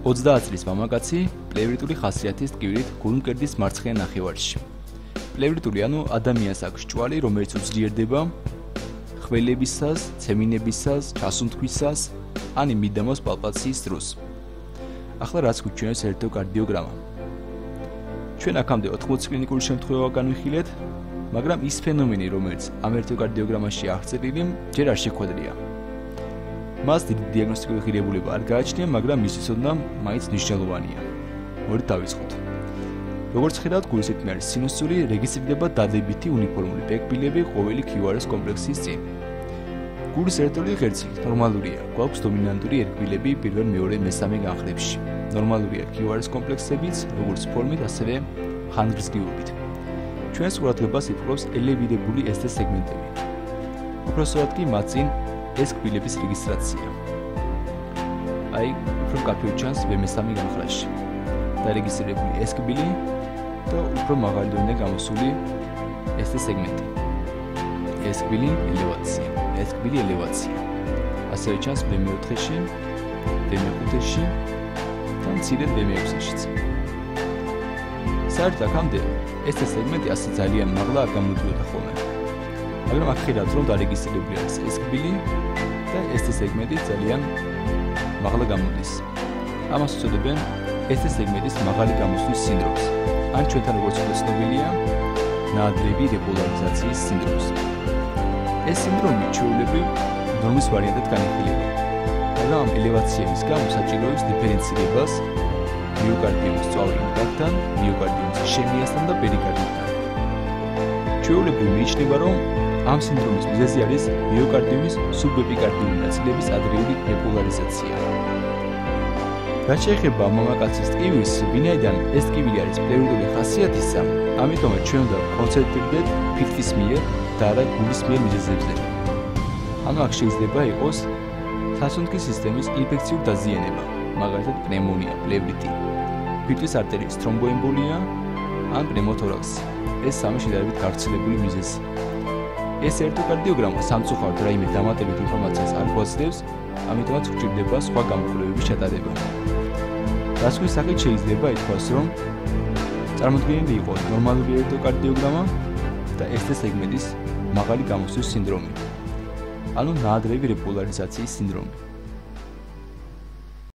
30 წლის მამაკაცი პლევრიტული ხასიათის ტკივილით გულმკერდის მარცხენა ნახევარში. პლევრიტული ანუ ადამიანს აქვს ჭვალი, რომელიც უძლიერდება ხველებისას, ცემინებისას, ჩასუნთქვისას, ან მიდამოს პალპაციის დროს. ახლა რაც გვიჩვენებს ელექტროკარდიოგრამა. ჩვენ აქამდე 80 კლინიკური შემთხვევა განვიხილეთ, მაგრამ ის ფენომენი, რომელიც ამ ელექტროკარდიოგრამაში აღწერილი, ჯერ არ შეხვედრია. მას დიდი დიაგნოსტიკური ღირებულება არ გააჩნია, მაგრამ მისი ცოდნა მაინც მნიშვნელოვანია. მოდით დავიწყოთ. როგორც ხედავთ, გულის რიტმი არის სინუსური, რეგისტრირდება დადებითი უნიფორმული პეკბილები ყოველი QRS კომპლექსის წინ. გულის ერტული ღერძი ნორმალურია, გვაქვს დომინანტური ერკბილები პირველ, მეორე, მესამე განხრებში. ნორმალურია QRS კომპლექსებიც, როგორც ფორმით, ასევე ხანგრძლივობით. ჩვენს ყურადღებას იპყრობს ელევირებული ST სეგმენტები. უпроსტად კი მათ წინ ეს კბილების რეგისტრაცია. აი, უფრო კაფეო ჩანს მესამე განხრაში. დარეგისტრირებული ეს კბილი და უფრო მაღალი დონე გამოსული ST სეგმენტი. ეს კბილი ელევაცია, ეს კბილი ელევაცია. ასევე ჩანს მე4-ში, მე5-ში და მცირედ მე6-შიც. საერთოდ აქამდე ST სეგმენტი ასე ძალიან მაღლა არ გამოდიოდა ხოლმე. მაგრამ აქ ხედავთ, რომ დარეგისტრირებული არის ეს კბილი და ST სეგმენტი ძალიან მაღლა გამოდის. ამას უწოდებენ ST სეგმენტის მაღალი გამოსვლის სინდრომს. ან ჩვენთან როგორც ცნობილია, ნაადრევი რეპოლარიზაციის სინდრომს. ეს სინდრომი ჩვეულებრივ ნორმის ვარიანტად განიხილება. მაგრამ ამ ელევაციების გამო საჭიროებს დიფერენცირებას მიოკარდიუმის სწავლ იმპაქტთან, მიოკარდიუმის იშემიასთან და პერიკარდიტთან. ჩვეულებრივ მიიჩნევა, რომ ამ სინდრომის მიზეზი არის მიოკარდიუმის სუბეპიკარდიული ნაწილების ადრეული რეპოლარიზაცია. რაც შეეხება მამაკაცის ტკივილს, ვინაიდან ეს ტკივილი არის პლევრიტული ხასიათისა, ამიტომაც ჩვენ უნდა კონცენტრირდეთ ფილტვის მიერ და არა გულის მიერ მიზეზებზე. ანუ აქ შეიძლება იყოს სასუნთქის სისტემის ინფექციური დაზიანება, მაგალითად პნევმონია, პლევრიტი, ფილტვის არტერიის თრომბოემბოლია ან პნევმოთორაქსი. ეს სამი შედარებით გავრცელებული მიზეზი. ეს ელექტროკარდიოგრამა სამწუხაროდ რაიმე დამატებით ინფორმაციას არ გვაძლევს, ამიტომაც გვჭირდება სხვა გამოკვლევების ჩატარება. დასკვნის სახით შეიძლება ითქვას, რომ წარმოდგენილი იყო ნორმალური ელექტროკარდიოგრამა და ST სეგმენტის მაღალი გამოსვლის სინდრომი, ანუ ნაადრევი რეპოლარიზაციის სინდრომი.